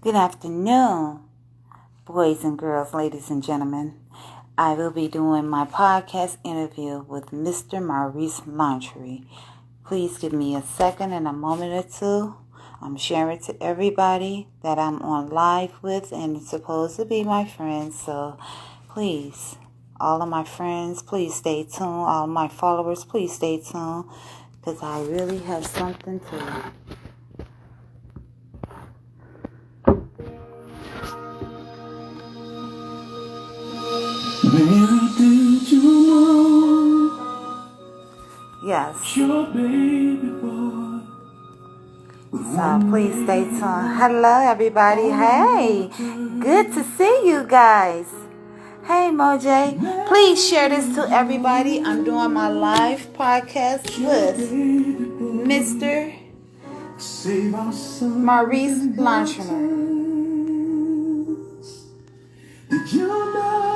Good afternoon, boys and girls, ladies and gentlemen. I will be doing my podcast interview with Mr. Maurice Lauchner. Please give me a second and a moment or two. I'm sharing to everybody that I'm on live with, and it's supposed to be my friends. So please, all of my friends, please stay tuned. All of my followers, please stay tuned, because I really have something to Mary, did you know? Yes. Your baby boy. So please stay tuned. Hello, everybody. Hey, good to see you guys. Hey, Moj. Please share this to everybody. I'm doing my live podcast with Mr. Maurice Lauchner. Did you know?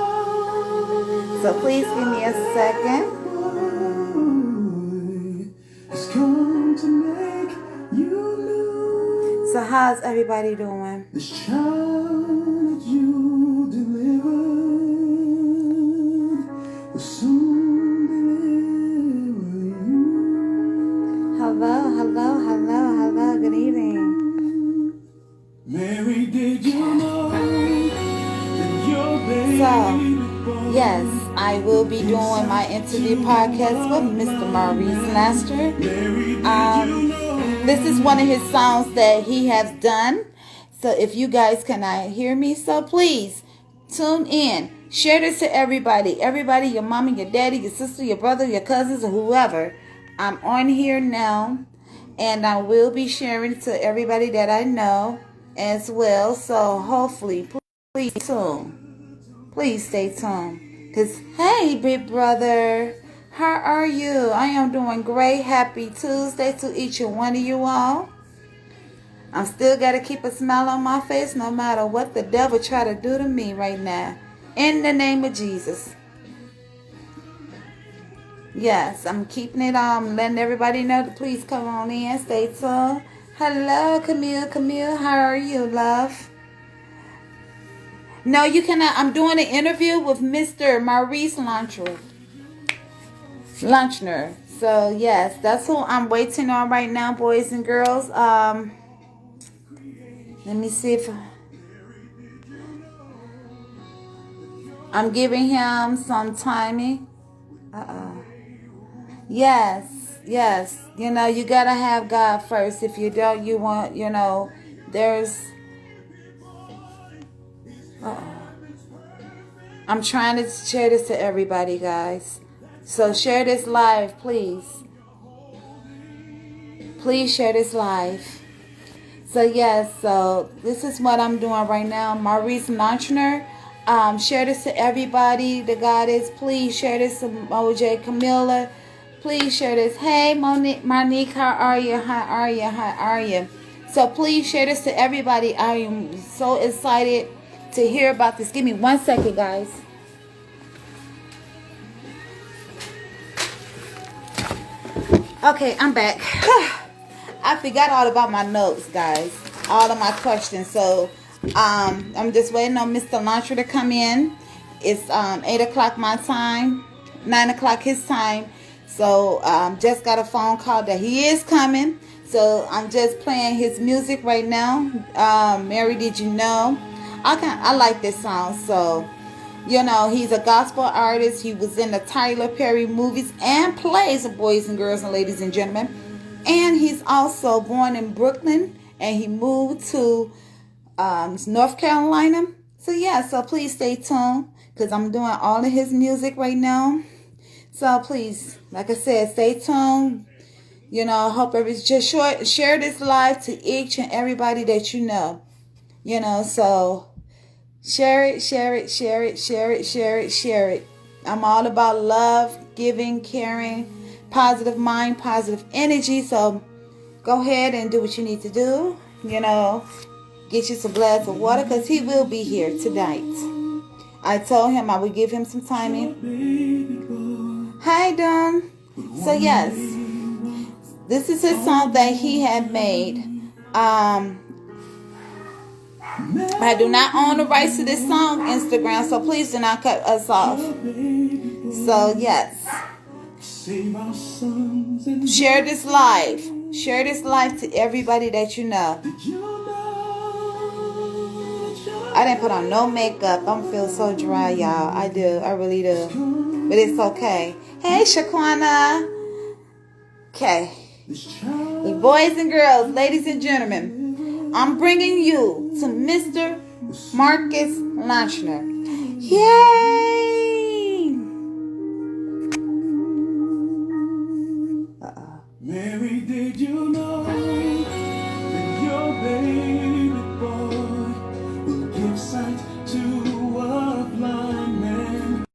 So please give me a second. It's come to make you new. So how's everybody doing? This child that you delivered will soon deliver you. Hello. Good evening. Mary, did you know that your baby boy? Yes, I will be doing my interview podcast with Mr. Maurice Lauchner. This is one of his songs that he has done. So if you guys cannot hear me, so please tune in. Share this to everybody. Everybody, your mommy, your daddy, your sister, your brother, your cousins, or whoever. I'm on here now, and I will be sharing to everybody that I know as well. So hopefully, please tune. Please stay tuned. Because, hey, big brother, how are you? I am doing great. Happy Tuesday to each and one of you all. I'm still got to keep a smile on my face no matter what the devil try to do to me right now. In the name of Jesus. Yes, I'm keeping it on. Letting everybody know to please come on in. Stay tuned. Hello, Camille. Camille, how are you, love? No, you cannot. I'm doing an interview with Mr. Maurice Lauchner. So, yes, that's who I'm waiting on right now, boys and girls. Let me see if I'm giving him some timing. Yes. You know, you got to have God first. If you don't, you want, there's... I'm trying to share this to everybody, guys. So share this live, please. Please share this live. So yes, so this is what I'm doing right now. Maurice Lauchner. Share this to everybody. The goddess. Please share this to OJ Camilla. Please share this. Hey, Monique, how are you? So please share this to everybody. I am so excited to hear about this. Give me 1 second, guys. Okay, I'm back. I forgot all about my notes, guys. All of my questions. So I'm just waiting on Mr. Lauchner to come in. It's 8 o'clock my time, 9 o'clock his time. So just got a phone call that he is coming. So I'm just playing his music right now. Mary, did you know? I like this song. So, he's a gospel artist. He was in the Tyler Perry movies and plays, boys and girls and ladies and gentlemen. And he's also born in Brooklyn, and he moved to North Carolina. So so please stay tuned, because I'm doing all of his music right now. So please, like I said, stay tuned. I hope just share this live to each and everybody that you know. So share it. I'm all about love, giving, caring, positive mind, positive energy. So go ahead and do what you need to do. Get you some glass of water, because he will be here tonight. I told him I would give him some timing. Hi, Don. So yes, this is his song that he had made. I do not own the rights to this song, Instagram, so please do not cut us off. So, yes. Share this live. Share this live to everybody that you know. I didn't put on no makeup. I'm feel so dry, y'all. I do. I really do. But it's okay. Hey, Shaquana. Okay. Boys and girls, ladies and gentlemen, I'm bringing you to Mr. Maurice Lauchner. Yay! Mary, did you know that your baby boy will give sight to a blind man?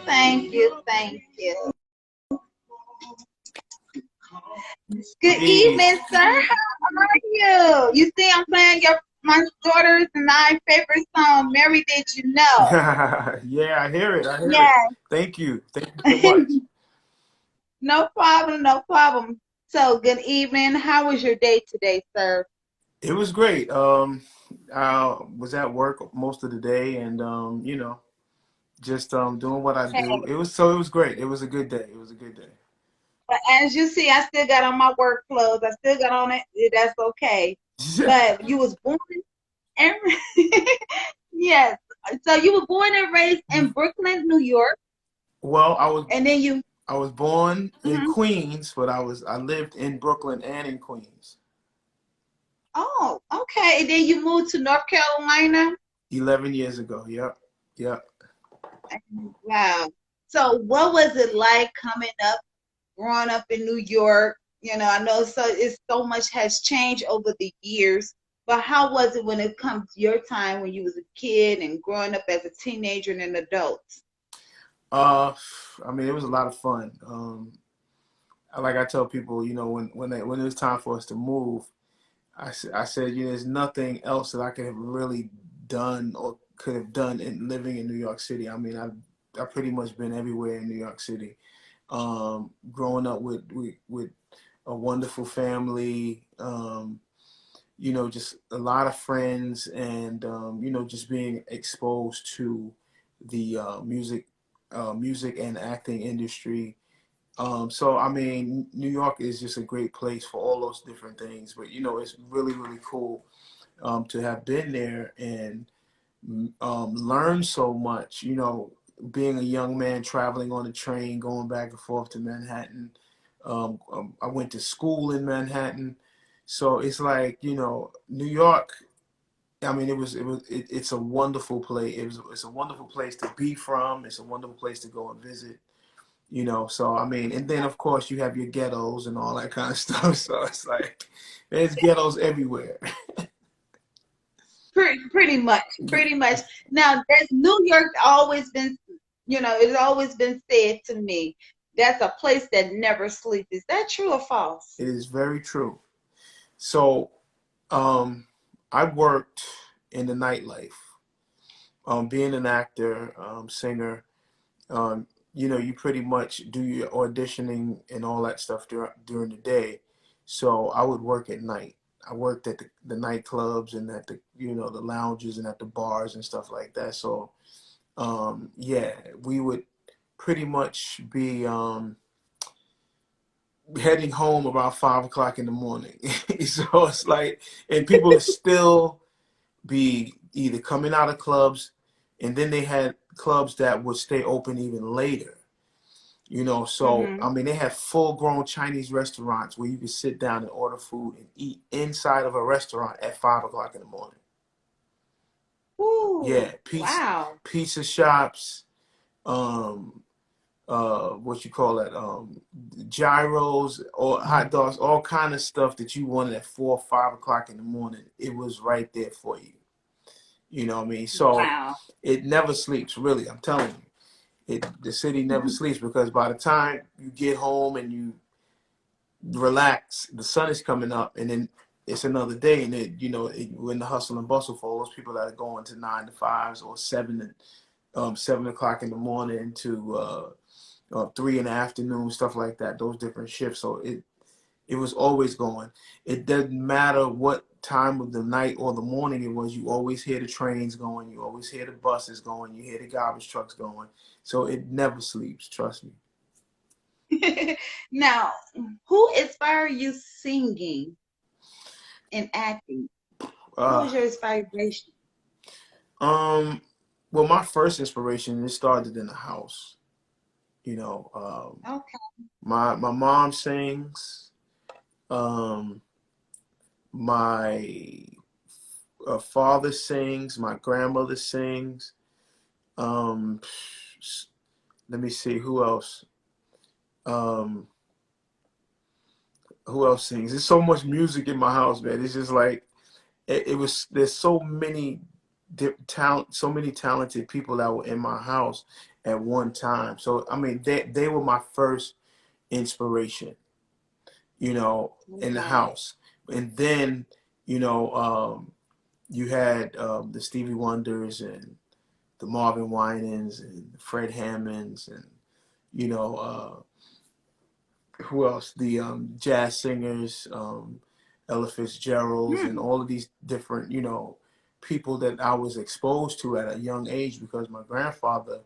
Thank you, thank you. Good evening, sir. How are you? You see, I'm playing my daughter's and my favorite song, Mary, Did You Know? Yeah, I hear it. I hear it. Yes. Thank you. Thank you so much. No problem, no problem. So, good evening. How was your day today, sir? It was great. I was at work most of the day and just doing what I Hey, do. It was great. It was a good day. It was a good day. but as you see, I still got on my work clothes. I still got on it. That's okay. But you was born and yes. So you were born and raised in Brooklyn, New York, Well, and then you. I was born in Mhm. Queens, but I lived in Brooklyn and in Queens. Oh, okay. And then you moved to North Carolina. 11 years ago. Yep. Yep. Wow. So what was it like coming up, growing up in New York? You know, I know it's so much has changed over the years, but how was it when it comes to your time when you was a kid and growing up as a teenager and an adult? Uh, I mean, it was a lot of fun. Like I tell people, when it was time for us to move, I said, there's nothing else that I could have really done or could have done in living in New York City. I mean, I've pretty much been everywhere in New York City. Growing up with a wonderful family, just a lot of friends, and just being exposed to the music and acting industry. So I mean, New York is just a great place for all those different things. But it's really, really cool to have been there and learn so much. Being a young man traveling on a train, going back and forth to Manhattan. I went to school in Manhattan, so it's like New York. I mean, it's a wonderful place. It's a wonderful place to be from. It's a wonderful place to go and visit. So I mean, and then of course you have your ghettos and all that kind of stuff. So it's like there's ghettos everywhere. Pretty much, pretty much. Now, there's New York always been, it's always been said to me, that's a place that never sleeps. Is that true or false? It is very true. So I worked in the nightlife, being an actor, singer. Um, you pretty much do your auditioning and all that stuff during the day. So I would work at night. I worked at the nightclubs and at the lounges and at the bars and stuff like that. So yeah, we would pretty much be heading home about 5 o'clock in the morning. So it's like, and people would still be either coming out of clubs, and then they had clubs that would stay open even later. So Mm-hmm. I mean, they had full-grown Chinese restaurants where you could sit down and order food and eat inside of a restaurant at 5 o'clock in the morning. Ooh, Yeah, wow. pizza shops, um, what you call it, gyros or hot dogs, all kind of stuff that you wanted at 4 or 5 o'clock in the morning. It was right there for you. You know what I mean? So Wow. it never sleeps, really. I'm telling you, the city never sleeps, because by the time you get home and you relax, the sun is coming up, and then it's another day, and we're in the hustle and bustle for all those people that are going to 9 to 5s or 7 o'clock in the morning to 3 in the afternoon, stuff like that. Those different shifts. So It was always going. It doesn't matter what time of the night or the morning it was. You always hear the trains going. You always hear the buses going. You hear the garbage trucks going. So it never sleeps. Trust me. Now, who inspired you singing and acting? Who Uh, was your inspiration? um, well, my first inspiration, it started in the house. You know, Okay. my mom sings. Um, my father sings. My grandmother sings. Um, let me see who else. Um, who else sings? There's so much music in my house, man. It's just like it was. There's so many so many talented people that were in my house at one time. So I mean, they were my first inspiration, in the Okay. house. And then, you had the Stevie Wonders and the Marvin Winans and Fred Hammonds and you know who else? The jazz singers, Ella Fitzgerald's, and Hmm. all of these different, people that I was exposed to at a young age because my grandfather,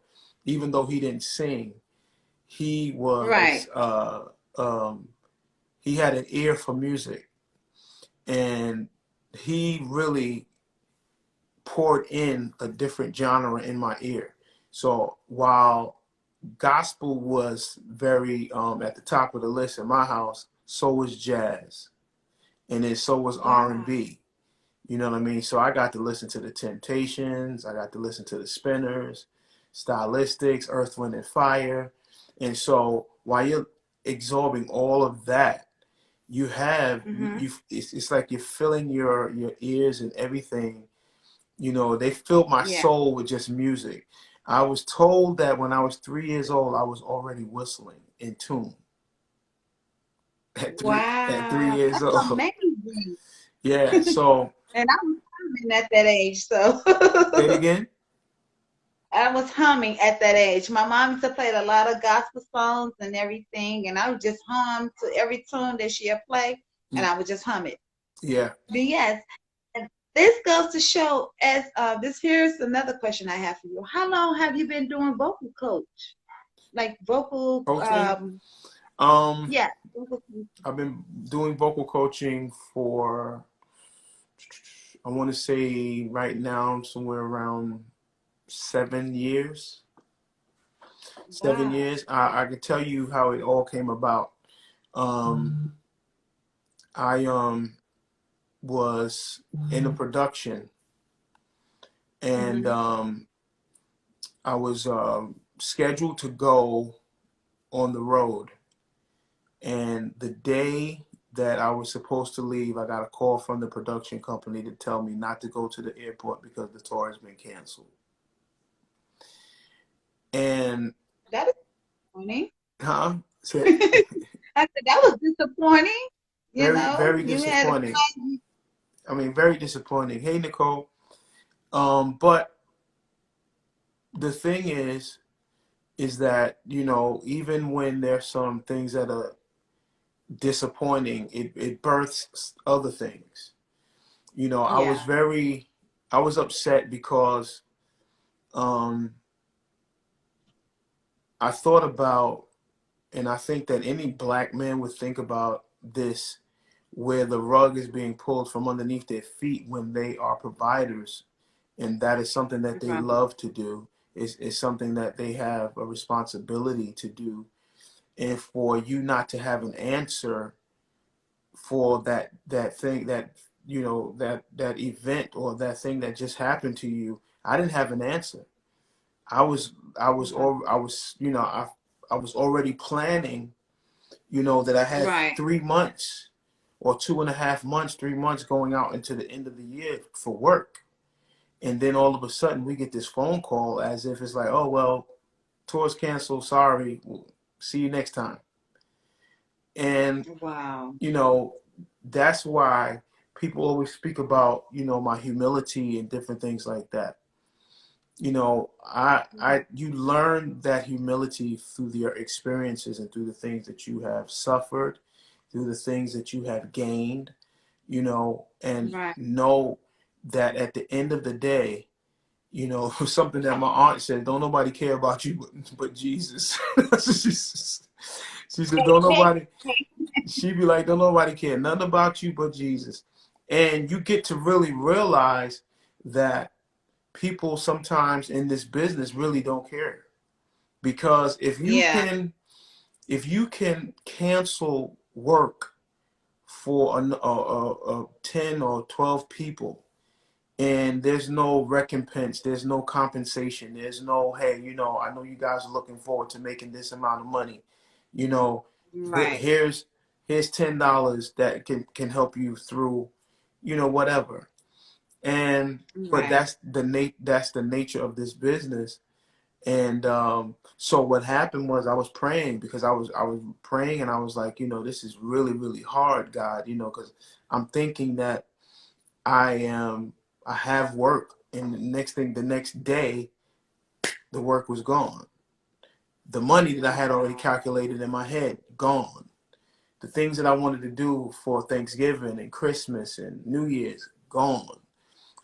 even though he didn't sing, he was Right. he had an ear for music, and he really poured in a different genre in my ear. So while gospel was very at the top of the list in my house, so was jazz, and then so was Wow. R&B. You know what I mean? So I got to listen to the Temptations, I got to listen to the Spinners, Stylistics, Earth, Wind and Fire. And so while you're absorbing all of that, you have Mm-hmm. it's like you're filling your ears and everything. They filled my Yeah. soul with just music. I was told that when I was 3 years old, I was already whistling in tune at three Wow. years That's old. amazing. Yeah. So And I was humming at that age, so say it again. I was humming at that age. My mom used to play a lot of gospel songs and everything, and I would just hum to every tune that she'd play, and I would just hum it. Yeah. But yes, and this goes to show as this here's another question I have for you. How long have you been doing vocal coach? Like vocal Coaching. Um, yeah, vocal I've been doing vocal coaching for, I want to say right now, somewhere around 7 years. 7 years. wow. I can tell you how it all came about. Um, I was in a production, and Mm-hmm. I was scheduled to go on the road. And the day that I was supposed to leave, I got a call from the production company to tell me not to go to the airport because the tour has been canceled. And That is funny. huh? So, I said that was disappointing. You very, know, very you had a disappointing. I mean, very disappointing. Hey, Nicole. But the thing is that, even when there's some things that are disappointing, it births other things. yeah, I was upset because um, I thought about, and I think that any black man would think about this, where the rug is being pulled from underneath their feet when they are providers, and that is something that they right, love to do. Is something that they have a responsibility to do, and for you not to have an answer for that thing that that event or that thing that just happened to you. I didn't have an answer. I was I was already planning, that I had right. 3 months or 2.5 months, 3 months going out into the end of the year for work. And then all of a sudden we get this phone call as if it's like, oh, well, tour's canceled. Sorry. We'll see you next time. And, Wow. you know, that's why people always speak about, my humility and different things like that. You learn that humility through your experiences and through the things that you have suffered through the things that you have gained, you know, and Right. know that at the end of the day, you know, something that my aunt said, don't nobody care about you but Jesus. She said, don't nobody, she'd be like, don't nobody care, nothing about you but Jesus. And you get to really realize that people sometimes in this business really don't care. Because Yeah. if you can cancel work for 10 or 12 people, and there's no recompense, there's no compensation, there's no, hey, you know, I know you guys are looking forward to making this amount of money, you know, Right. here's $10 that can help you through, you know, whatever. And but Right. that's the nature of this business. And so what happened was I was praying, because I was praying, and I was like, you know, this is really, really hard, God, you know, because I'm thinking that I have work, and the next day, the work was gone. The money that I had already Wow. calculated in my head, gone. The things that I wanted to do for Thanksgiving and Christmas and New Year's, gone.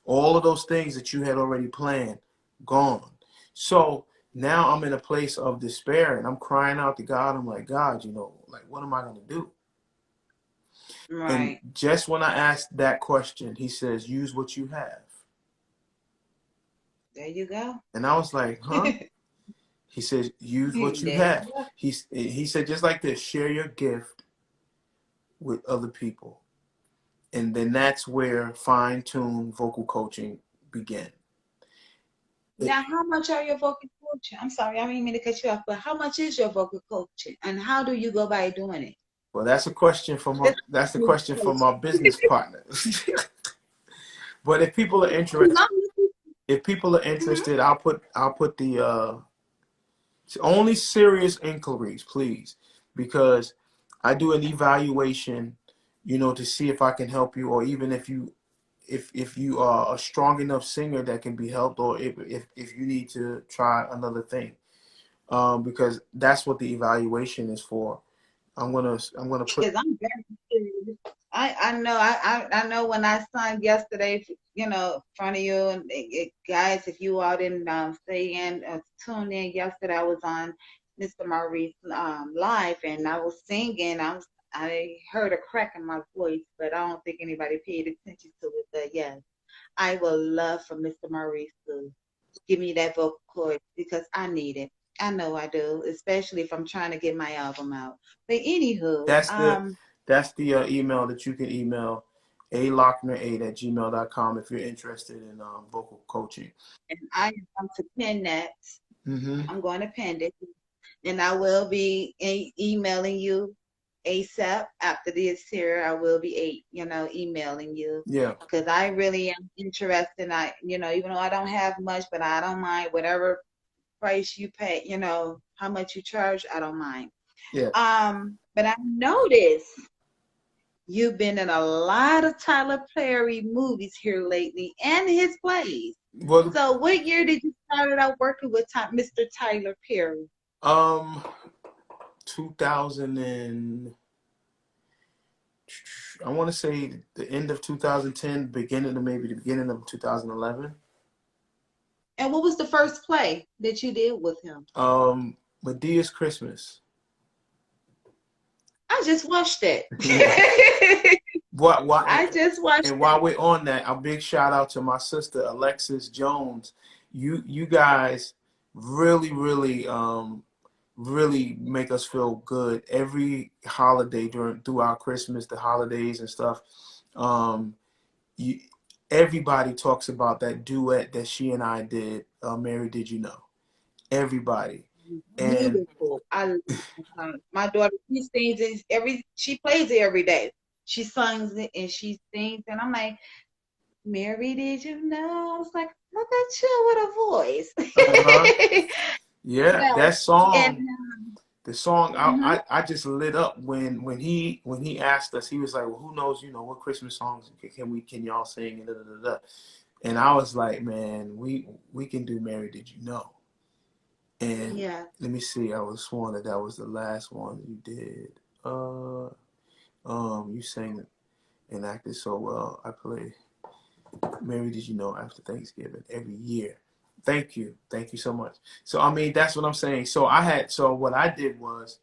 All of those things that you had already planned, gone. So now I'm in a place of despair, and I'm crying out to God. I'm like, God, you know, like, what am I going to do? And Right. just when I asked that question, he says, use what you have. There you go. And I was like, huh? He says, use what you There you have. go. He said, just like this, share your gift with other people. And then that's where fine-tuned vocal coaching began. It, Now, how much are your vocal coaching? I'm sorry, I didn't mean to cut you off, but how much is your vocal coaching, and how do you go by doing it? well, that's a question from This my business partner. But if people are interested, Mhm. I'll put the only serious inquiries, please, because I do an evaluation, you know, to see if I can help you, or even if you are a strong enough singer that can be helped, or if you need to try another thing, because that's what the evaluation is for. I'm gonna put. Because I'm very serious. I know I know when I sung yesterday, you know, in front of you, and guys, if you all didn't stay in, tune in yesterday, I was on Mr. Maurice live, and I was singing. I heard a crack in my voice, but I don't think anybody paid attention to it. But yes, I would love for Mr. Maurice to give me that vocal cord because I need it. I know I do, especially if I'm trying to get my album out. But anywho, That's the email that you can email alochner8@gmail.com if you're interested in vocal coaching. and I am going to pin that. Mm-hmm. I'm going to pin it, and I will be emailing you ASAP after this here. I will be emailing you Yeah. because I really am interested. Even though I don't have much, but I don't mind whatever price you pay. How much you charge, I don't mind. Yeah. But I noticed you've been in a lot of Tyler Perry movies here lately and his plays. Well, So what year did you start out working with Mr. Tyler Perry? um, 2000 and I want to say the end of 2010, maybe the beginning of 2011. And what was the first play that you did with him? Medea's Christmas. I just watched it. Yeah. I just watched And it. while we're on that, a big shout out to my sister Alexis Jones. You guys really, really, really make us feel good every holiday throughout Christmas, the holidays and stuff. Um, you, everybody talks about that duet that she and I did. Mary, did you know? Everybody. And Beautiful. I love my daughter. She plays it every day. She sings it and she sings, and I'm like, Mary, did you know? I was like, look at you with uh-huh. a voice. Yeah, Yeah. that And song. The song, mhm. I just lit up when he asked us. He was like, "Well, who knows? You know, what Christmas songs can y'all sing?" And da, da, da, da. And I was like, "Man, we can do Mary, Did You Know?" And Yeah. let me see. I was sworn that was the last one you did. You sang and acted so well. I play Mary Did You Know after Thanksgiving every year. Thank you. Thank you so much. So I mean that's what I'm saying. So what I did was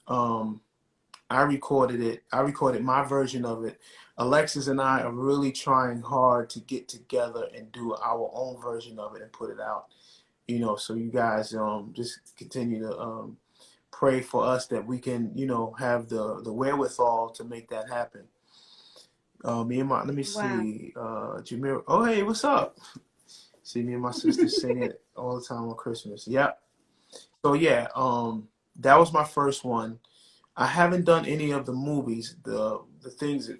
um I recorded it. I recorded my version of it. Alexis and I are really trying hard to get together and do our own version of it and put it out. You know, so you guys just continue to pray for us that we can, you know, have the wherewithal to make that happen. Me and my let me Wow. see, Jameer. Oh hey, what's up? See, me and my sister sing it all the time on Christmas. Yep. So yeah, that was my first one. I haven't done any of the movies. The things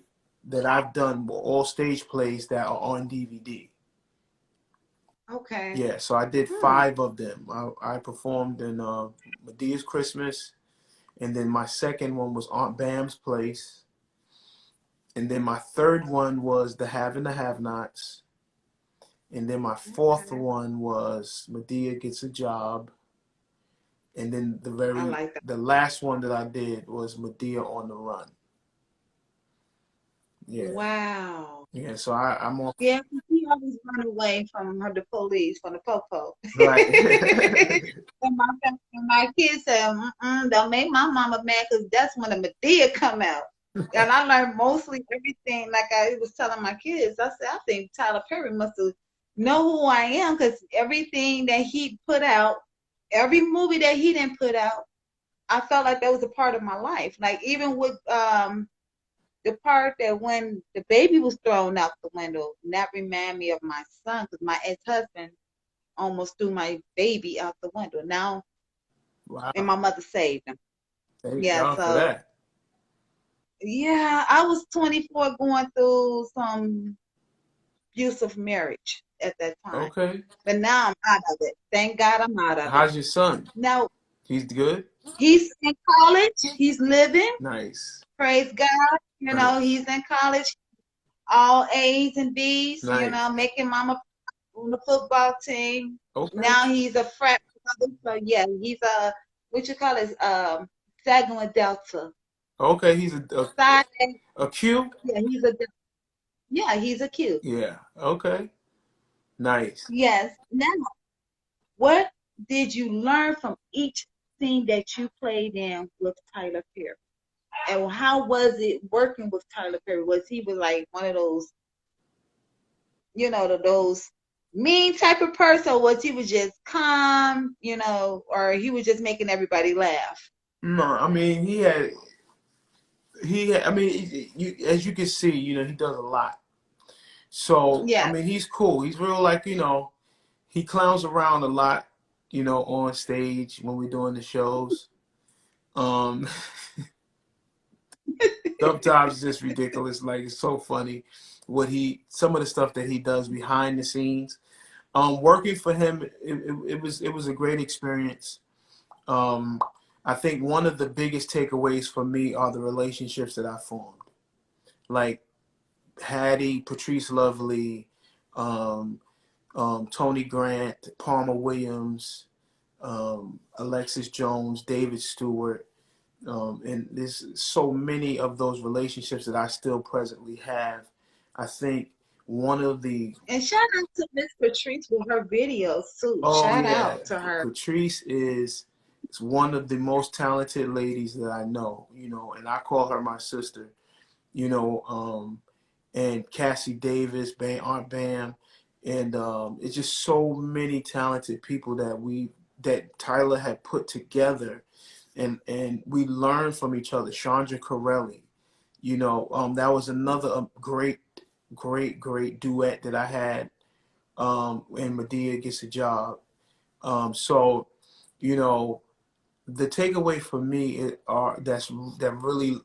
that I've done were all stage plays that are on DVD. Okay. Yeah, so I did Hmm. 5 of them. I performed in Medea's Christmas, and then my second one was Aunt Bam's Place, and then my third one was The Have and the Have-Nots, and then my fourth Okay. one was Medea Gets a Job, and then I like that. the last one that I did was Medea on the Run. Yeah, Wow. yeah. So I'm on. Yeah, 'cause she always run away from her, the police, from the popo. Right. And my kids say, don't make my mama mad because that's when the Medea come out. And I learned mostly everything, like I was telling my kids. I said, I think Tyler Perry must have know who I am because everything that he put out, every movie that he didn't put out, I felt like that was a part of my life. Like even with the part that when the baby was thrown out the window, and that reminded me of my son because my ex-husband almost threw my baby out the window. Now, and Wow. my mother saved him. Thank Yeah, God for so that. yeah, I was 24 going through some abusive marriage at that time. Okay. But now I'm out of it. Thank God I'm out of it. How's your son? Now, He's good? he's in college. He's living. Nice. Praise God. Nice. He's in college, all A's and B's, Nice. making mama on the football team. Okay. Now he's a frat brother. So yeah, he's a what you call it, Saginaw Delta. Okay. He's Side a Q? yeah, he's a Q. Yeah. Okay. Nice. Yes. Now, what did you learn from each scene that you played in with Tyler Perry? And how was it working with Tyler Perry? Was like one of those, those mean type of person, or was he was just calm, or he was just making everybody laugh? No, I mean I mean as you can see, you know, he does a lot. So I Yes. mean he's cool. He's real like, you know, he clowns around a lot, you know, on stage when we're doing the shows. Um Sometimes it's just ridiculous. Like it's so funny some of the stuff that he does behind the scenes. Working for him, it was a great experience. Um, I think one of the biggest takeaways for me are the relationships that I formed, like Hattie, Patrice Lovely, um, Tony Grant, Palmer Williams, Alexis Jones, David Stewart. And there's so many of those relationships that I still presently have. I think one of the And shout out to Miss Patrice with her videos too. oh Shout yeah, out to her. Patrice is one of the most talented ladies that I know. You know, and I call her my sister. You know, and Cassie Davis, Aunt Bam, and it's just so many talented people that Tyler had put together, and we learned from each other. Chandra Corelli, you know, that was another great duet that I had. And Medea Gets a Job. So, you know, the takeaway for me that really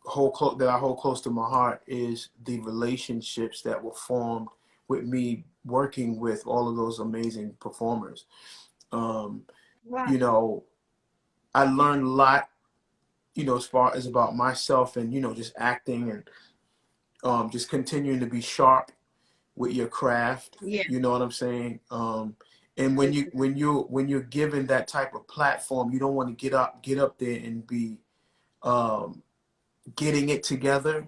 that I hold close to my heart is the relationships that were formed with me working with all of those amazing performers. Um, Wow. you know, I learned a lot, you know, as far as about myself and, you know, just acting and just continuing to be sharp with your craft. Yeah. You know what I'm saying? And when you're given that type of platform, you don't want to get up there and be um, getting it together.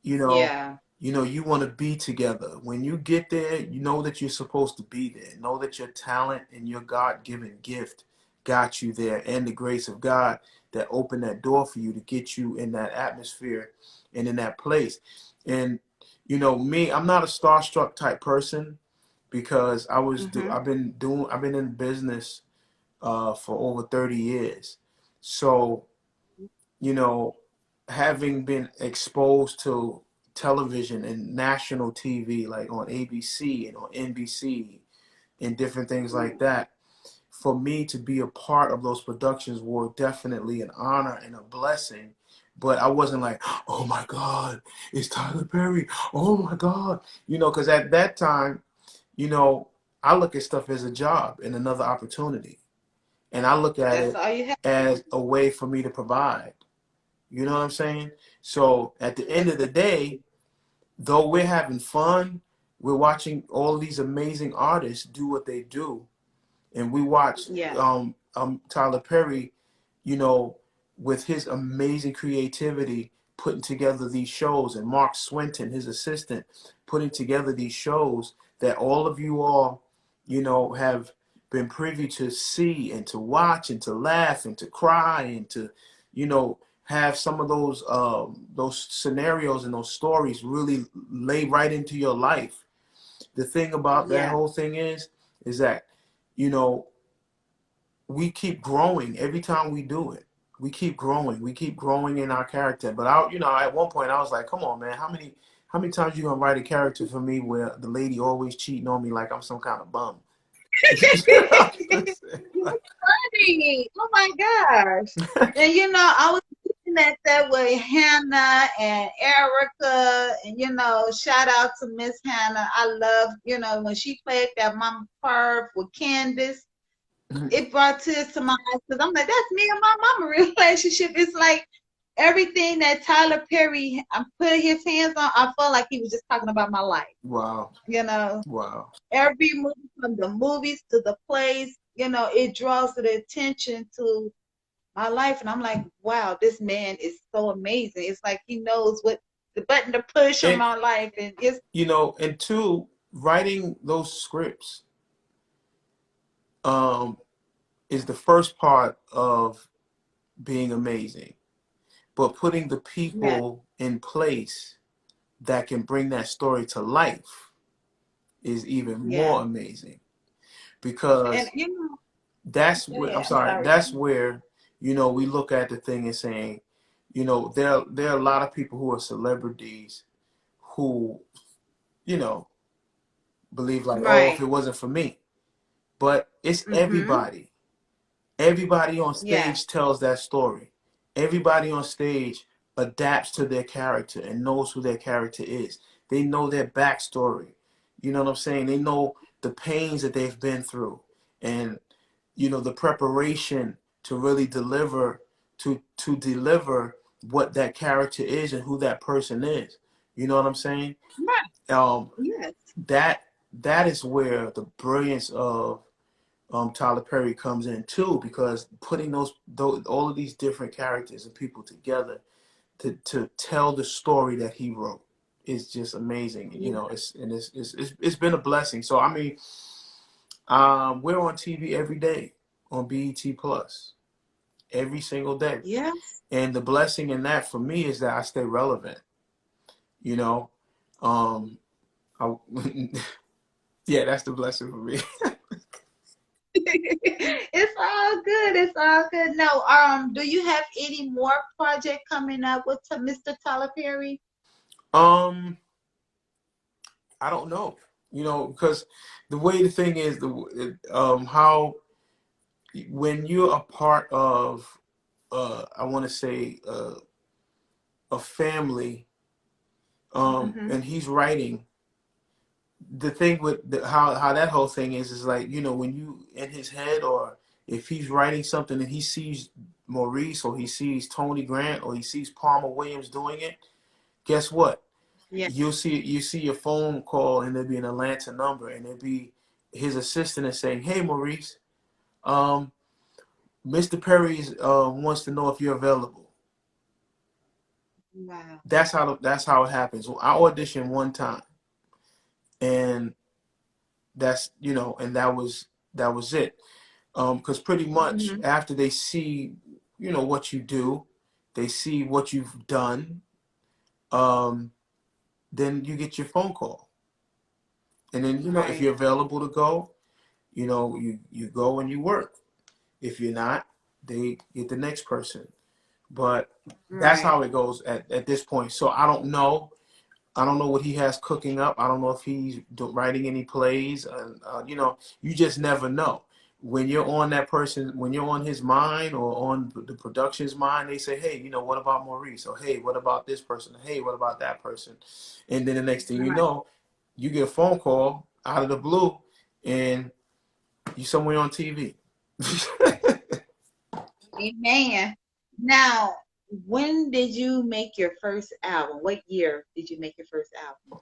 You know, Yeah. you want to be together. When you get there, you know that you're supposed to be there. Know that your talent and your God-given gift got you there, and the grace of God that opened that door for you to get you in that atmosphere and in that place. And me, I'm not a starstruck type person because Mhm. I've been in business for over 30 years. So, you know, having been exposed to television and national TV, like on ABC and on NBC and different things like that, for me to be a part of those productions were definitely an honor and a blessing. But I wasn't like, oh my God, it's Tyler Perry. Oh my God. Because at that time, you know, I look at stuff as a job and another opportunity. And I look at That's it all you have. as a way for me to provide. You know what I'm saying? So at the end of the day, though we're having fun, we're watching all these amazing artists do what they do. And we watch Yeah. Tyler Perry, you know, with his amazing creativity, putting together these shows, and Mark Swinton, his assistant, putting together these shows that all of you all, have been privy to see and to watch and to laugh and to cry and to, have some of those scenarios and those stories really lay right into your life. The thing about that Yeah. whole thing is that, you know, we keep growing every time we do it. We keep growing. We keep growing in our character. But at one point I was like, come on, man, how many times you gonna write a character for me where the lady always cheating on me like I'm some kind of bum? Funny. Oh my gosh. And I was looking at that with Hannah and Erica, and shout out to Miss Hannah. I love, when she played that Mama Perv with Candace. It brought tears to my eyes because I'm like, that's me and my mama relationship. It's like everything that Tyler Perry put his hands on, I felt like he was just talking about my life. Wow. You know, Wow. every movie from the movies to the plays, it draws the attention to my life. And I'm like, wow, this man is so amazing. It's like he knows what the button to push on And my life. And it's, and two, writing those scripts um is the first part of being amazing. But putting the yeah, people in place that can bring that story to life is even yeah. more amazing, And, because that's go where I'm ahead. I'm sorry, sorry. that's where we look at the thing and saying, there are a lot of people who are celebrities who you know believe like, oh, if Right. it wasn't for me. But it's Mm-hmm. everybody. Everybody on Yeah. stage tells that story. Everybody on stage adapts to their character and knows who their character is. They know their backstory. You know what I'm saying? They know the pains that they've been through, and the preparation to really deliver what that character is and who that person is. You know what I'm saying? Right. Um, Yes. that is where the brilliance of Tyler Perry comes in too, because putting those all of these different characters and people together to tell the story that he wrote is just amazing. Yeah. It's been a blessing. So I mean, we're on TV every day on BET Plus every single day, Yes. and the blessing in that for me is that I stay relevant. You know, um, I, yeah, that's the blessing for me. It's all good. It's all good. No, do you have any more project coming up with Mr. Tyler Perry? um, I don't know. Because the way the thing is, how when you're a part of, I want to say, a family, Mm-hmm. and he's writing. The thing with how that whole thing is like, when you in his head, or if he's writing something and he sees Maurice, or he sees Tony Grant, or he sees Palmer Williams doing it, guess what? Yeah. You see your phone call, and there'll be an Atlanta number, and there'll be his assistant is saying, "Hey, Maurice, um, Mr. Perry wants to know if you're available." Wow. That's how it happens. I auditioned one time, and that's and that was it. Because pretty much Mm-hmm. after they see what you do, they see what you've done, um, then you get your phone call, and then if Right. you're available to go, you go and you work. If you're not, they get the next person. But that's Right. how it goes at this point. So I don't know. I don't know what he has cooking up. I don't know if he's writing any plays. You just never know. When you're on that person, when you're on his mind or on the production's mind, they say, hey, what about Maurice? Or hey, what about this person? Hey, what about that person? And then the next thing you Right. know, you get a phone call out of the blue, and you're somewhere on TV. Amen. Now, when did you make your first album? What year did you make your first album?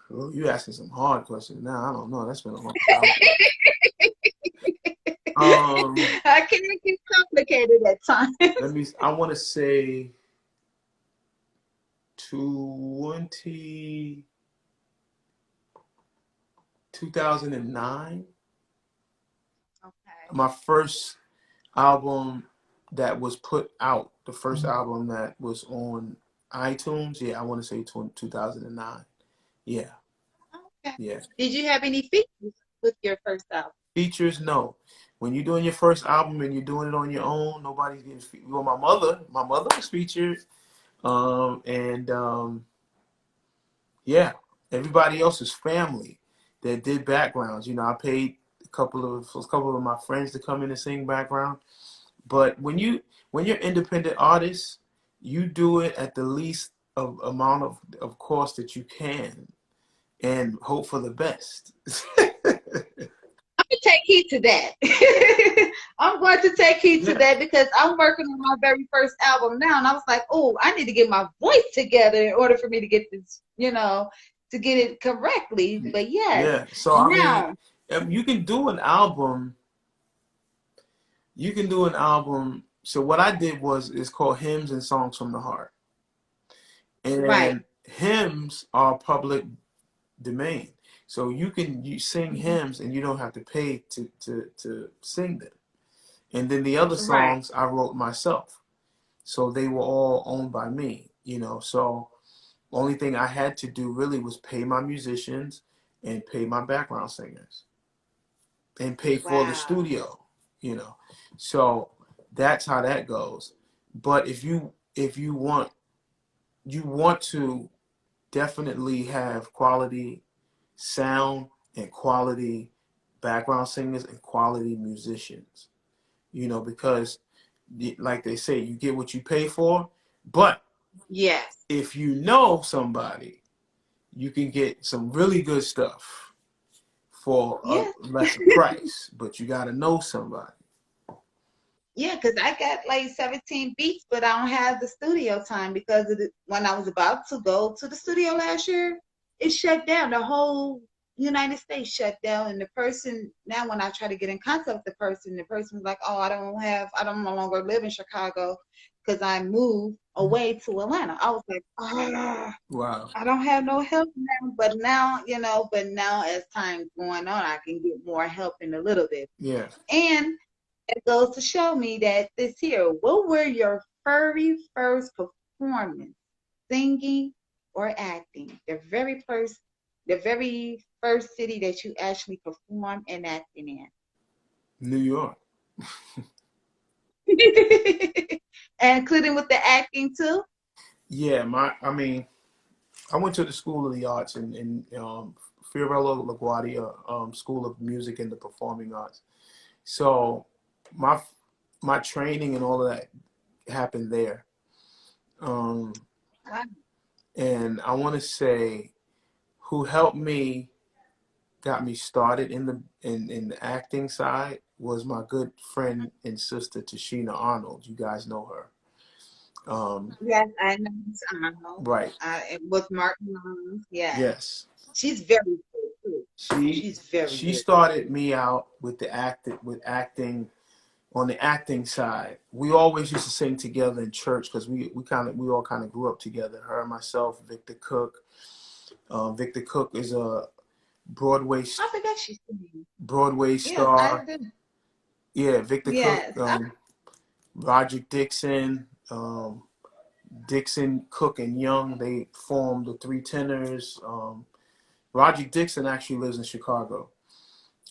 Well, you asking some hard questions now. I don't know. That's been a long time. I can make it complicated at times. I want to say 2009. Okay. My first album that was put out, the first album that was on iTunes. Yeah, I want to say 2009. Yeah, Okay. yeah. Did you have any features with your first album? Features, no. When you're doing your first album and you're doing it on your own, nobody's getting featured. Well, my mother was featured, and yeah, everybody else is family that did backgrounds. I paid a couple of my friends to come in and sing background. But when you're independent artists, you do it at the least amount of cost that you can and hope for the best. I'm gonna take heed to that. I'm going to take heed to Yeah, that because I'm working on my very first album now, and I was like, oh, I need to get my voice together in order for me to get this, to get it correctly. But yes, yeah. So I mean, now, you can do an album. You can do an album. So what I did was it's called Hymns and Songs from the Heart, right. and hymns are public domain. So you sing hymns and you don't have to pay to sing them. And then the other Right. songs I wrote myself. So they were all owned by me, So only thing I had to do really was pay my musicians and pay my background singers and pay for the Wow. studio. So that's how that goes. But if you want to definitely have quality sound and quality background singers and quality musicians, because like they say, you get what you pay for. But Yes. if you know somebody, you can get some really good stuff for a Yes. lesser price, but you got to know somebody. Yeah, because I got like 17 beats, but I don't have the studio time because when I was about to go to the studio last year, it shut down. The whole United States shut down. And the person, now when I try to get in contact with the person was like, oh, I don't no longer live in Chicago because I moved away to Atlanta. I was like, oh, Wow. I don't have no help now. But now as time's going on, I can get more help in a little bit. Yeah. And it goes to show me that this year, what were your very first performance, singing or acting? The very first city that you actually performed and acting in. New York. Including with the acting too? Yeah, I mean, I went to the School of the Arts in Fiorello LaGuardia School of Music and the Performing Arts. So my my training and all of that happened there. Um, Wow. and I want to say who helped me, got me started in the acting side was my good friend and sister Tashina Arnold. You guys know her. Yes, I know Miss Arnold. Right. With Martin Lawrence. Yes. Yes. She's very good too. She She's very she good. started me out with acting on the acting side, we always used to sing together in church because we all kind of grew up together. Her, myself, Victor Cook. Victor Cook is a I forgot she's singing. Broadway Yes, I star. do. Yeah, Victor Cook, Yes. Roger Dixon, Dixon, Cook, and Young. They formed the Three Tenors. Roger Dixon actually lives in Chicago,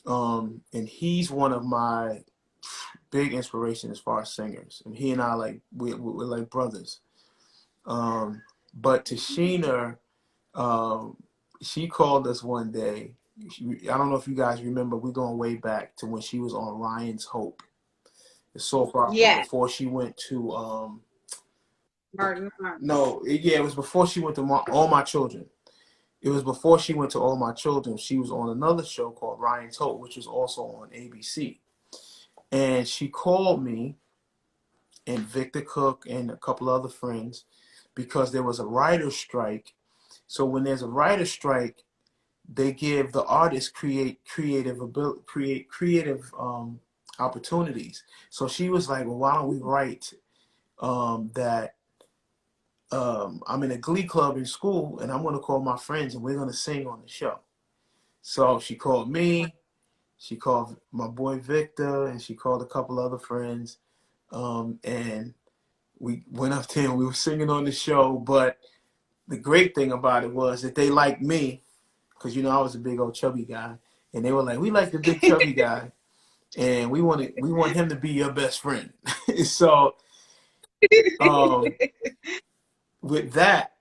and he's one of my big inspiration as far as singers. And he and I we're like brothers. But Tashina, um, she called us one day. I don't know if you guys remember. We're going way back to when she was on Ryan's Hope, the soap opera, Yes. before she went to. Martin. No, yeah, it was before she went to All My Children. It was before she went to All My Children. She was on another show called Ryan's Hope, which was also on ABC. And she called me and Victor Cook and a couple other friends because there was a writer's strike. So when there's a writer's strike, they give the artists creative opportunities. So she was like, well, why don't we write that I'm in a glee club in school and I'm going to call my friends and we're going to sing on the show. So she called me, she called my boy Victor, and she called a couple other friends. And we went up there and we were singing on the show. But the great thing about it was that they liked me because, you know, I was a big old chubby guy. And they were like, we like the big chubby guy. And we want him to be your best friend. So with that,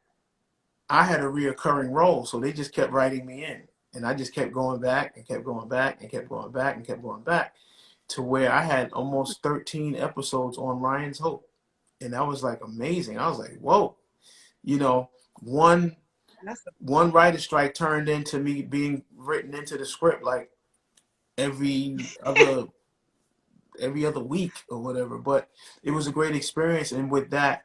I had a reoccurring role. So they just kept writing me in. And I just kept going back and kept going back and kept going back and kept going back to where I had almost 13 episodes on Ryan's Hope. And that was like amazing. I was like, whoa, you know, one writer strike turned into me being written into the script like every other week or whatever. But it was a great experience. And with that,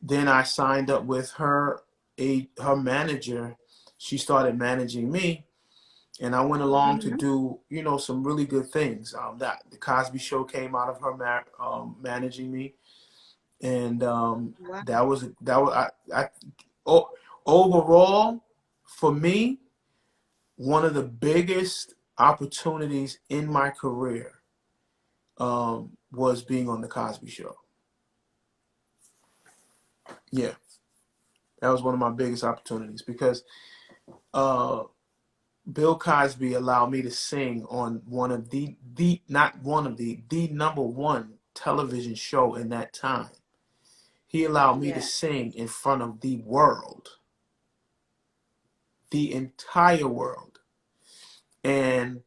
then I signed up with her manager. She started managing me. And I went along to do, you know, some really good things. That the Cosby Show came out of her managing me, and that was overall for me one of the biggest opportunities in my career was being on the Cosby Show. Yeah, that was one of my biggest opportunities because Bill Cosby allowed me to sing on one of the number one television show in that time. He allowed me to sing in front of the world, the entire world. And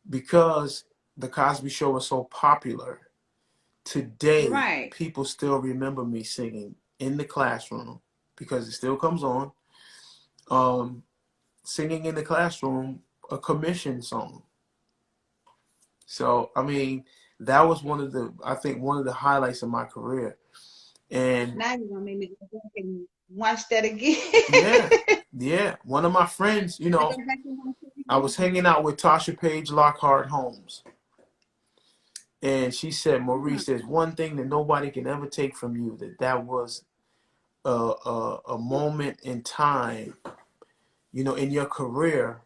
because the Cosby Show was so popular, today people still remember me singing in the classroom because it still comes on. Singing in the classroom a commission song. So I mean, that was one of the highlights of my career. And now you're gonna make me go back and watch that again. yeah. One of my friends, you know, I was hanging out with Tasha Page Lockhart Holmes, and she said, Maurice, there's one thing that nobody can ever take from you, that was a moment in time, you know, in your career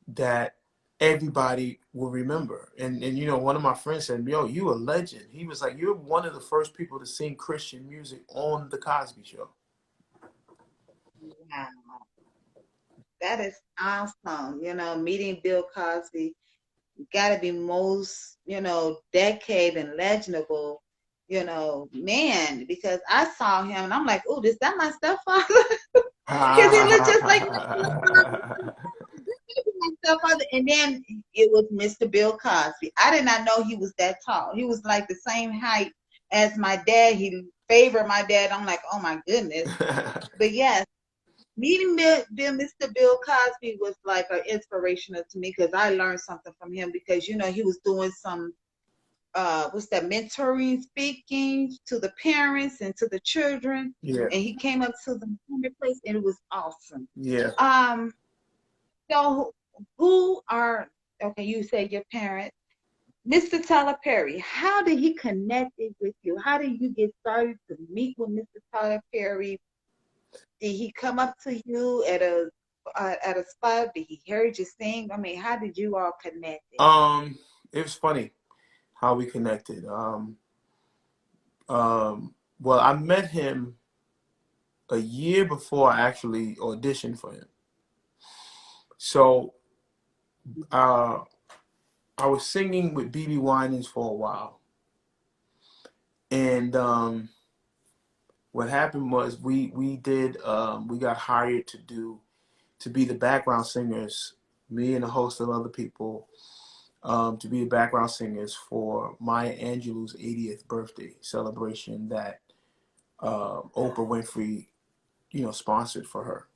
that everybody will remember. And you know, one of my friends said, yo, you a legend. He was like, you're one of the first people to sing Christian music on the Cosby Show. Wow, that is awesome. You know, meeting Bill Cosby got to be most, you know, decade and legendable, you know, man, because I saw him and I'm like, oh, is that my stepfather? Because he looked just like my stepfather. And then it was Mr. Bill Cosby. I did not know he was that tall. He was like the same height as my dad. He favored my dad. I'm like, oh my goodness. But yes, meeting Mr. Bill Cosby was like an inspirational to me because I learned something from him because, you know, he was doing some, what's that, mentoring, speaking to the parents and to the children. Yeah. And he came up to the place and it was awesome. Yeah. So who are, okay, you say your parents. Mr. Tyler Perry, how did he connect it with you? How did you get started to meet with Mr. Tyler Perry? Did he come up to you at a spot? Did he hear you sing? I mean, how did you all connect it? It was funny how we connected. Well, I met him a year before I actually auditioned for him. So uh, I was singing with BB Winans for a while, and what happened was we got hired to be the background singers, me and a host of other people, to be the background singers for Maya Angelou's 80th birthday celebration that Oprah Winfrey, sponsored for her.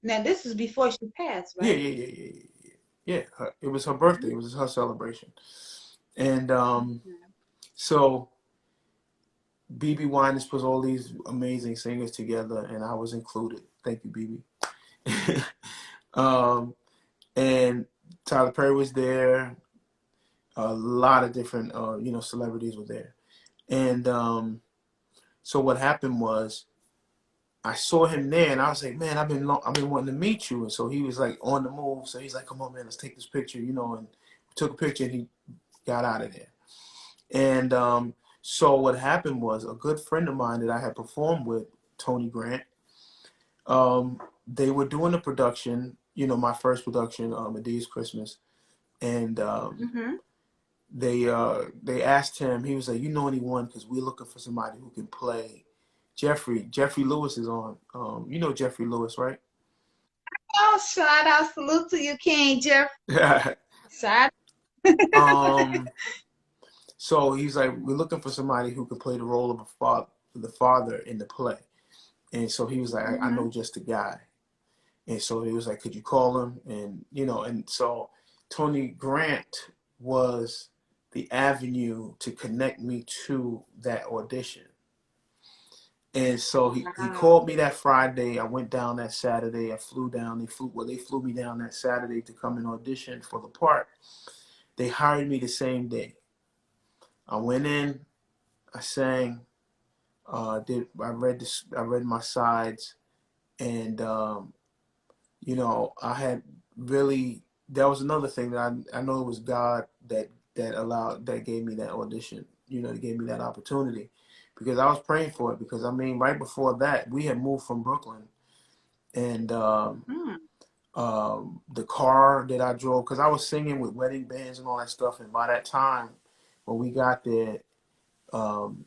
Now, this was before she passed, Yeah, right? yeah, yeah, yeah, yeah. Yeah, it was her birthday. It was her celebration, and Mhm. so BB Winans puts all these amazing singers together, and I was included. Thank you, BB. um, and Tyler Perry was there. A lot of different, celebrities were there, and so what happened was I saw him there, and I was like, man, I've been wanting to meet you, and so he was like on the move, so he's like, come on, man, let's take this picture, and we took a picture, and he got out of there, and so what happened was a good friend of mine that I had performed with, Tony Grant, they were doing a production, my first production, A Day's Christmas, and Mm-hmm. they asked him. He was like, "You know anyone? Because we're looking for somebody who can play." Jeffrey Lewis is on. You know Jeffrey Lewis, right? Oh, shout out, salute to you, King Jeff. Shout. um. So he's like, "We're looking for somebody who could play the role of the father in the play." And so he was like, "I Mm-hmm. know just a guy." And so he was like, "Could you call him?" And so Tony Grant was the avenue to connect me to that audition. And so he Wow. called me that Friday. I went down that Saturday. I flew down. They flew me down that Saturday to come and audition for the part. They hired me the same day. I went in. I sang. I read my sides, and I had really. That was another thing that I know it was God that gave me that audition. That gave me that opportunity, because I was praying for it. Because I mean, right before that, we had moved from Brooklyn, and Mm. the car that I drove, because I was singing with wedding bands and all that stuff, and by that time, when we got there, um,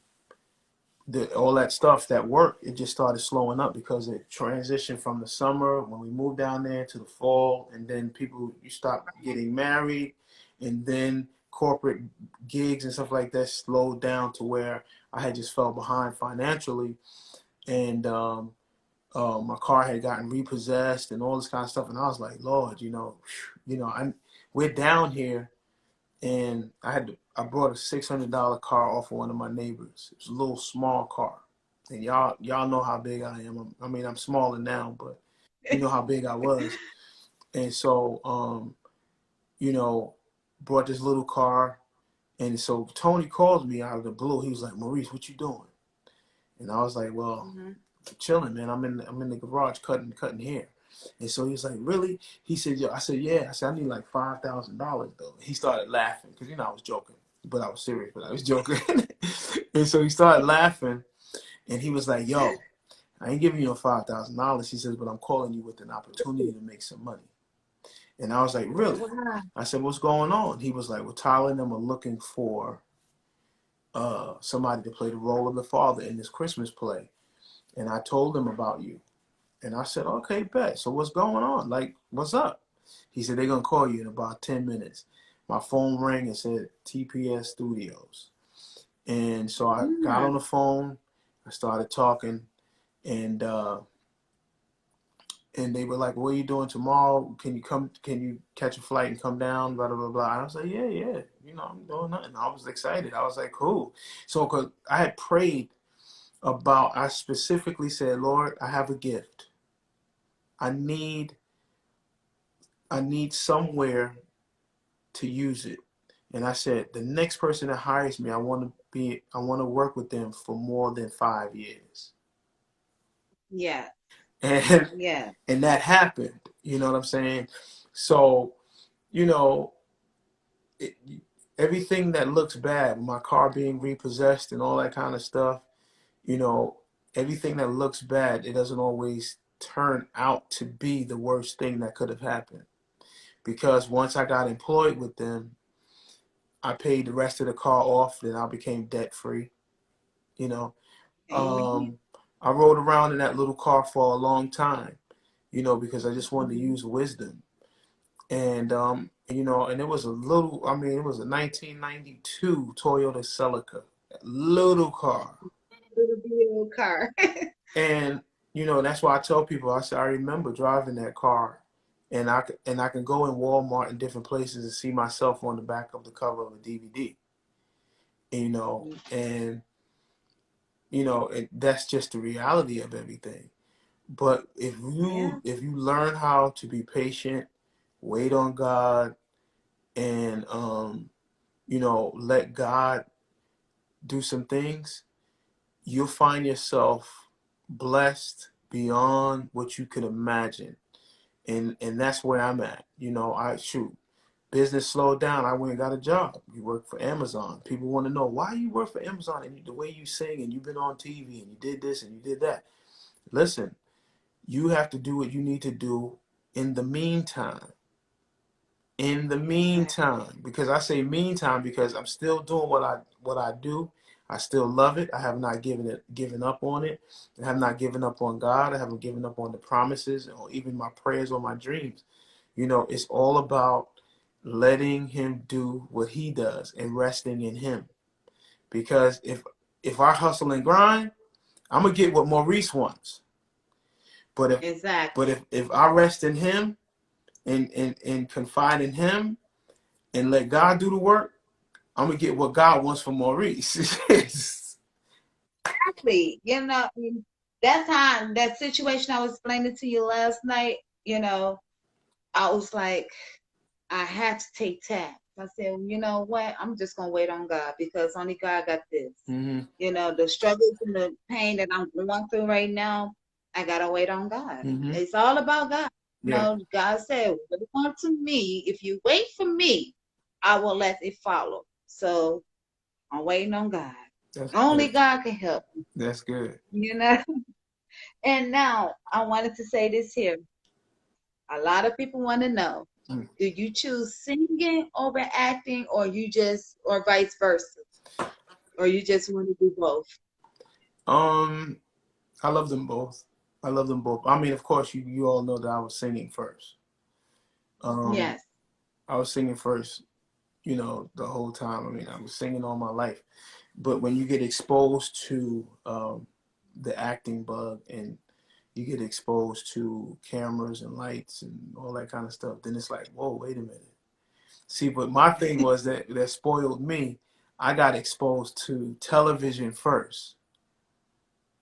all that stuff, that work, it just started slowing up because it transitioned from the summer when we moved down there to the fall, and then you stop getting married, and then corporate gigs and stuff like that slowed down to where I had just fell behind financially, and my car had gotten repossessed and all this kind of stuff, and I was like, Lord, we're down here, and I brought a $600 car off of one of my neighbors. It was a little small car, and y'all know how big I am. I mean, I'm smaller now, but you know how big I was, and so you know, brought this little car, and so Tony calls me out of the blue. He was like, Maurice, what you doing? And I was like, well, Mm-hmm. chilling, man. I'm in the garage cutting hair. And so he was like, really? He said, yo. I said, yeah. I said, I need like $5,000 though. He started laughing because I was joking, but I was serious, but I was joking. And so he started laughing, and he was like, yo, I ain't giving you no $5,000. He says, but I'm calling you with an opportunity to make some money. And I was like, really? Wow. I said, what's going on? He was like, well, Tyler and them are looking for somebody to play the role of the father in this Christmas play. And I told them about you. And I said, okay, bet. So what's going on? Like, what's up? He said, they're going to call you in about 10 minutes. My phone rang and said TPS Studios. And so I got Mm. on the phone. I started talking. And they were like, what are you doing tomorrow? Can you catch a flight and come down? Blah, blah, blah, blah. And I was like, yeah, yeah. I'm doing nothing. I was excited. I was like, cool. So because I had prayed I specifically said, Lord, I have a gift. I need I need somewhere to use it. And I said, the next person that hires me, I want to work with them for more than 5 years. Yeah. And Yeah. and that happened. You know what I'm saying? So, you know, it, everything that looks bad, my car being repossessed and all that kind of stuff, you know, everything that looks bad, it doesn't always turn out to be the worst thing that could have happened. Because once I got employed with them, I paid the rest of the car off, then I became debt free. You know, Amen. I rode around in that little car for a long time, you know, because I just wanted to Mhm. use wisdom. And you know, and it was a little, I mean, it was a 1992 Toyota Celica, little car. Little car. And you know, that's why I tell people, I said, I remember driving that car, and I can go in Walmart and different places and see myself on the back of the cover of a DVD. You know, and you know, that's just the reality of everything. But Yeah. if you learn how to be patient, wait on God, and you know, let God do some things, you'll find yourself blessed beyond what you could imagine. And that's where I'm at. You know, I shoot. Business slowed down. I went and got a job. You work for Amazon. People want to know why you work for Amazon and the way you sing and you've been on TV and you did this and you did that. Listen, you have to do what you need to do in the meantime. In the Exactly. meantime, because I say meantime because I'm still doing what I do. I still love it. I have not given up on it. I have not given up on God. I haven't given up on the promises or even my prayers or my dreams. You know, it's all about letting him do what he does and resting in him. Because if I hustle and grind, I'm gonna get what Maurice wants. But Exactly. if I rest in him and confide in him and let God do the work, I'm gonna get what God wants from Maurice. Exactly. That's how that situation I was explaining to you last night, I was like, I had to take tact. I said, you know what? I'm just gonna wait on God because only God got this. Mm-hmm. The struggles and the pain that I'm going through right now, I gotta wait on God. Mm-hmm. It's all about God. Yeah, God said, wait unto me. If you wait for me, I will let it follow. So I'm waiting on God. that's Only good. God can help, That's good. you know. And now I wanted to say this here. A lot of people want to know, Mm. do you choose singing over acting or vice versa? Or you just want to do both? Um, I love them both. I love them both. I mean, of course, you all know that I was singing first. Um, Yes. I was singing first, you know, the whole time. I mean, I was singing all my life. But when you get exposed to the acting bug and you get exposed to cameras and lights and all that kind of stuff, then it's like, whoa, wait a minute. See, but my thing was that spoiled me. I got exposed to television first.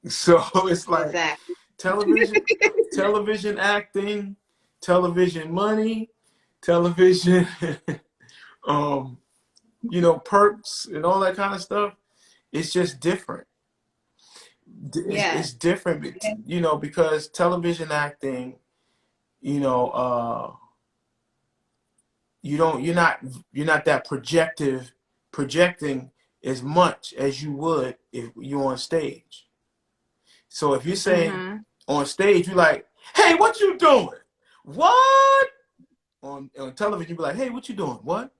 So it's like Exactly. television, television acting, television money, television, um, you know, perks and all that kind of stuff. It's just different. Yes. It's different, you know, because television acting, you know, you're not that projecting as much as you would if you're on stage. So if you're saying Mm-hmm. on stage, you're like, hey, what you doing? What? On television, you be like, hey, what you doing? What?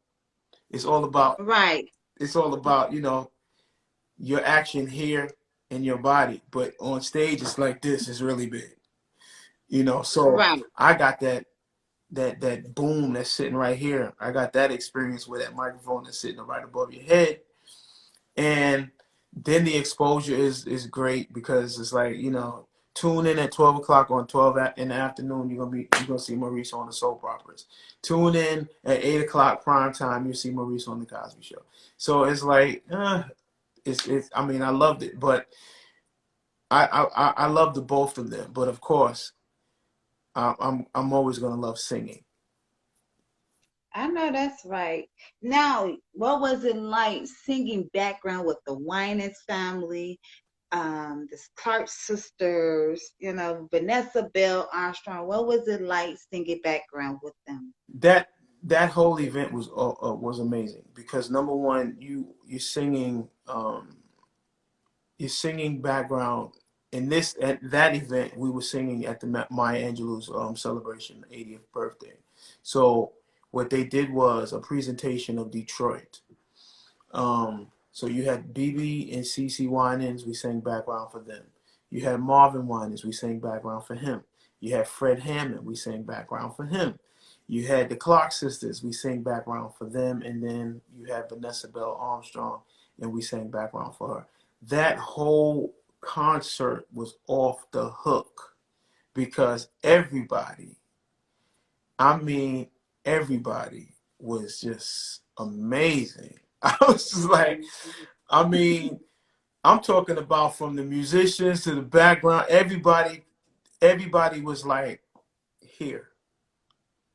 It's all about Right. you know, your action here in your body. But on stage it's like this, it's really big. You know, so Right. I got that boom that's sitting right here. I got that experience with that microphone that's sitting right above your head. And then the exposure is great because it's like, you know, tune in at 12 o'clock on 12 in the afternoon. You're gonna see Maurice on the soap operas. Tune in at 8 o'clock prime time. You see Maurice on the Cosby Show. So it's like, it's. I mean, I loved it, but I love the both of them. But of course, I'm always gonna love singing. I know that's right. Now, what was it like singing background with the Winans family, the Clark sisters, Vanessa Bell Armstrong? What was it like singing background with them? That that whole event was amazing because number one, you're singing background. In this at that event, we were singing at the Maya Angelou's celebration, 80th birthday. So what they did was a presentation of Detroit. So you had BB and CC Winans, we sang background for them. You had Marvin Winans, we sang background for him. You had Fred Hammond, we sang background for him. You had the Clark sisters, we sang background for them, and then you had Vanessa Bell Armstrong, and we sang background for her. That whole concert was off the hook because I mean, everybody was just amazing. I was just like, I mean, I'm talking about from the musicians to the background, everybody was like here.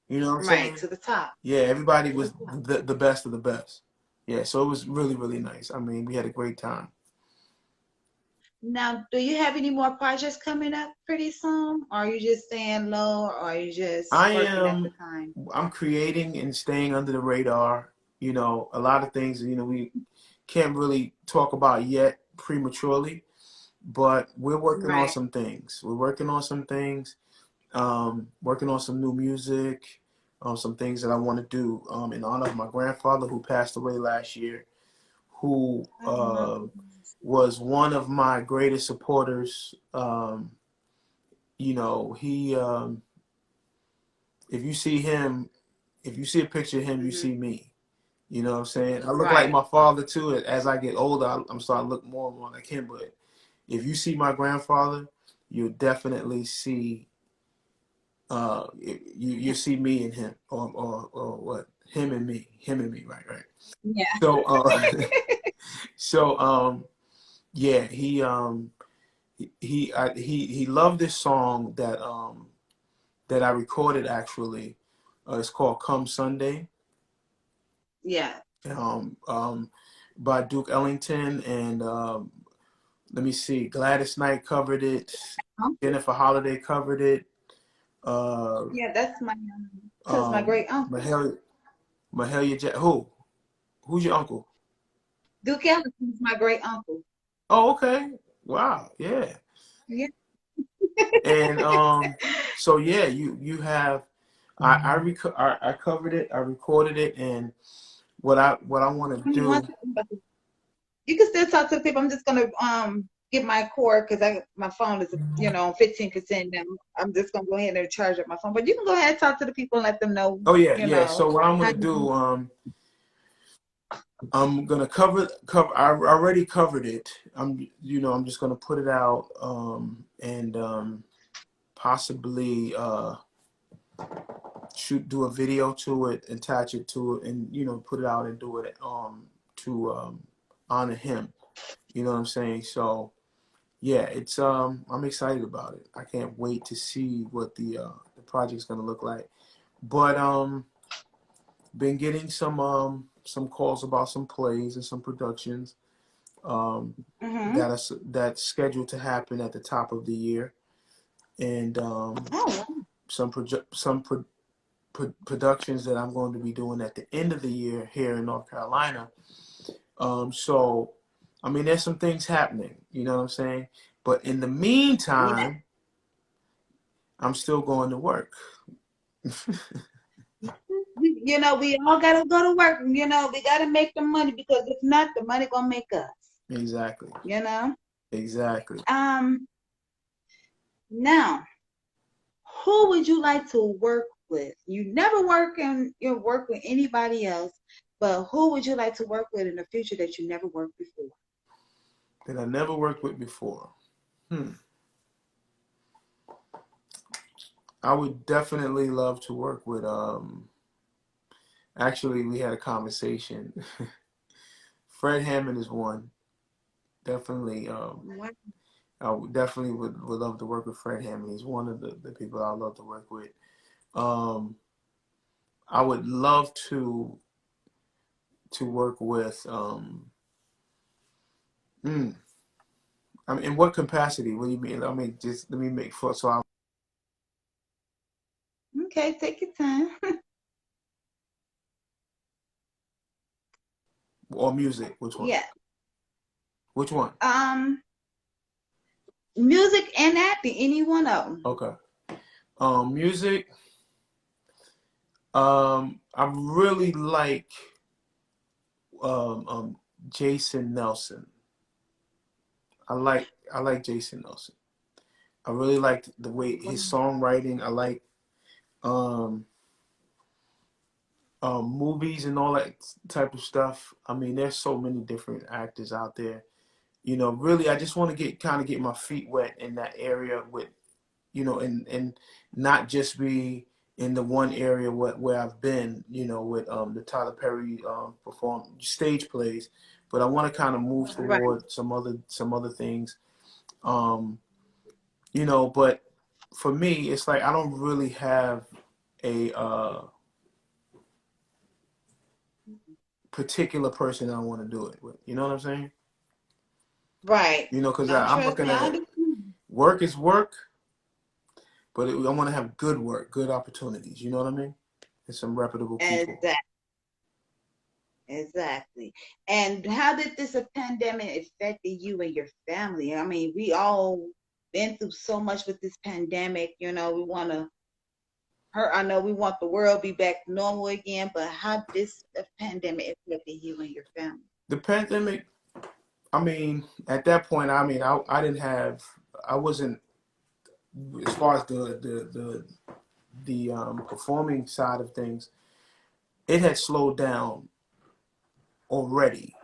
You know what I'm Right, saying? to the top. Yeah, everybody was the best of the best. Yeah, so it was really, really nice. I mean, we had a great time. Now, do you have any more projects coming up pretty soon? Or are you just staying low, or are you just I working at the am time? I'm creating and staying under the radar. You know, a lot of things, we can't really talk about yet prematurely, but we're working on Right. some things. We're working on some things, working on some new music, some things that I want to do in honor of my grandfather who passed away last year, who Oh my goodness. was one of my greatest supporters. He if you see him, if you see a picture of him, you Hmm. see me. You know what I'm saying? I look like Right. my father too. As I get older, I'm starting to look more and more like him. But if you see my grandfather, you'll definitely see you see me and him, or what, him and me, right. Yeah. So so yeah, he loved this song that I recorded actually. It's called "Come Sunday." Yeah. um, um, by Duke Ellington, and let me see, Gladys Knight covered it, Jennifer Holliday covered it, uh, Yeah, that's my cause my great uncle. Mahalia, who's your uncle? Duke Ellington is my great uncle. Oh, okay, wow, yeah, Yeah. and so yeah, you have, I covered it, I recorded it, and what I want to You do. want you can still talk to the people. I'm just gonna get my cord because I my phone is on 15% now. I'm just gonna go ahead and charge up my phone. But you can go ahead and talk to the people and let them know, Oh yeah, you yeah. know, So what I'm how gonna you. do, I'm gonna cover. I already covered it. I'm just gonna put it out, and possibly do a video to it, attach it to it, and put it out and do it to honor him. You know what I'm saying? So yeah, it's I'm excited about it. I can't wait to see what the project's gonna look like. But been getting some calls about some plays and some productions um, Mm-hmm. that's scheduled to happen at the top of the year, and Oh, productions that I'm going to be doing at the end of the year here in North Carolina. So, I mean, there's some things happening. You know what I'm saying? But in the yeah. meantime, I'm still going to work. We all gotta go to work. We gotta make the money because if not, the money gonna make us. Exactly. You know. Exactly. Um. Now, who would you like to work with? You never work with anybody else, but who would you like to work with in the future that you never worked before? That I never worked with before. Hmm. I would definitely love to work with. Actually, we had a conversation. Fred Hammond is one. Definitely. What? Definitely would love to work with Fred Hammond. He's one of the people I love to work with. Um, I would love to work with. Mm, I mean, in what capacity? What do you mean? I mean, just let me make sure. So I Okay, take your time. or music? Which one? Yeah. Which one? Music and acting, any one of them. Okay. Music. I really like um, um, Jason Nelson. I like Jason Nelson. I really liked the way his songwriting. I like um, movies and all that type of stuff. I mean, there's so many different actors out there. You know, really, I just want to get my feet wet in that area with, you know, and not just be in the one area where I've been, you know, with the Tyler Perry perform stage plays, but I want to kind of move Right. toward some other things, you know. But for me, it's like I don't really have a particular person I want to do it with. You know what I'm saying? Right. You know, because No, I'm trust looking me, I at it. understand. Work is work, but I want to have good work, good opportunities. You know what I mean? And some reputable people. Exactly. Exactly. And how did this pandemic affect you and your family? I mean, we all been through so much with this pandemic. You know, we want to hurt. I know we want the world to be back to normal again, but how this pandemic affected you and your family? The pandemic, I mean, at that point, I mean, I didn't have, I wasn't, as far as the performing side of things, it had slowed down already.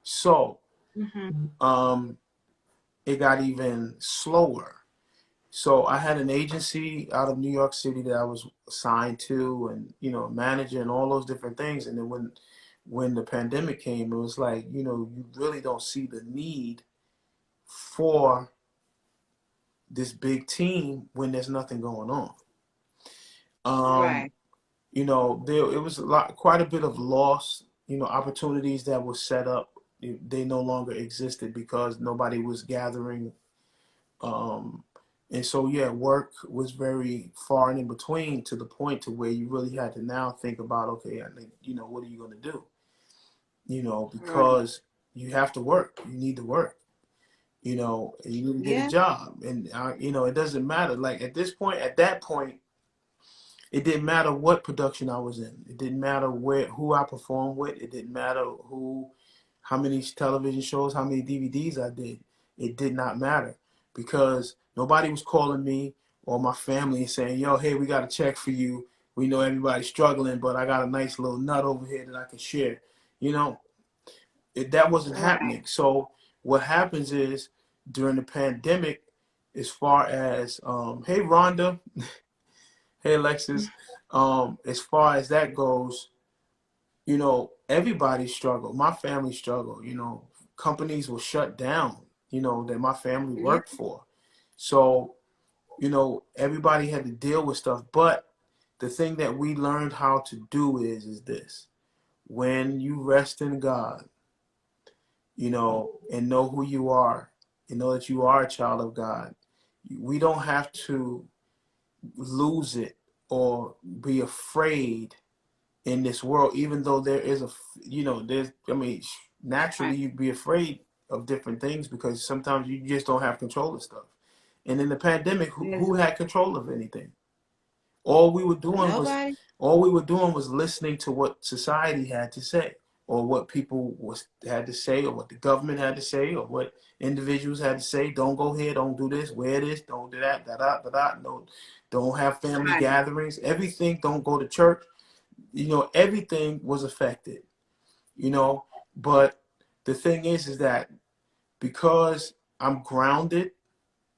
So, Mm-hmm. um, it got even slower. So I had an agency out of New York City that I was assigned to, and you know, manager and all those different things. And then when the pandemic came, it was like, you know, you really don't see the need for this big team when there's nothing going on. Um, Right. you know, it was quite a bit of loss. You know, opportunities that were set up, they no longer existed because nobody was gathering. Um, and so, yeah, work was very far and in between to the point to where you really had to now think about, okay, I think, you know, what are you going to do? You know, Right. because you have to work. You need to work. You know, and you need to get a Yeah. job. And, you know, it doesn't matter. Like at that point, it didn't matter what production I was in. It didn't matter who I performed with. It didn't matter how many television shows, how many DVDs I did. It did not matter because nobody was calling me or my family and saying, "Yo, hey, we got a check for you. We know everybody's struggling, but I got a nice little nut over here that I can share." You know, that wasn't Right. happening. So what happens is during the pandemic, as far as hey Rhonda, hey Alexis, as far as that goes, you know, everybody struggled. My family struggled. You know, companies were shut down, you know, that my family Yeah. worked for. So, you know, everybody had to deal with stuff. But the thing that we learned how to do is this. When you rest in God, you know, and know who you are, and know that you are a child of God, we don't have to lose it or be afraid in this world, even though there is you know, I mean, naturally Right. you'd be afraid of different things because sometimes you just don't have control of stuff. And in the pandemic, who Exactly. had control of anything? All we were doing was, Nobody. listening to what society had to say, or what people had to say, or what the government had to say, or what individuals had to say. Don't go here, don't do this, wear this, don't do that, da da da da. No, don't have family Right. gatherings. Everything. Don't go to church. You know, everything was affected, you know. But the thing is that because I'm grounded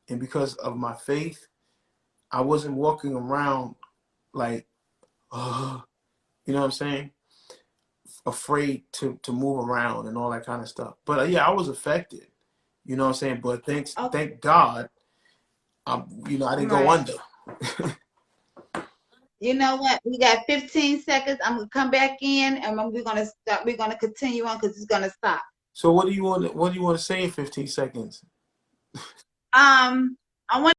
and because of my faith, I wasn't walking around like, you know what I'm saying, afraid to move around and all that kind of stuff. But yeah, I was affected, you know what I'm saying. But Oh, thank God, you know, I didn't go right. under. You know what? We got 15 seconds. I'm gonna come back in, and we're gonna stop. We're gonna continue on because it's gonna stop. So what do you want? What do you want to say in 15 seconds? I want.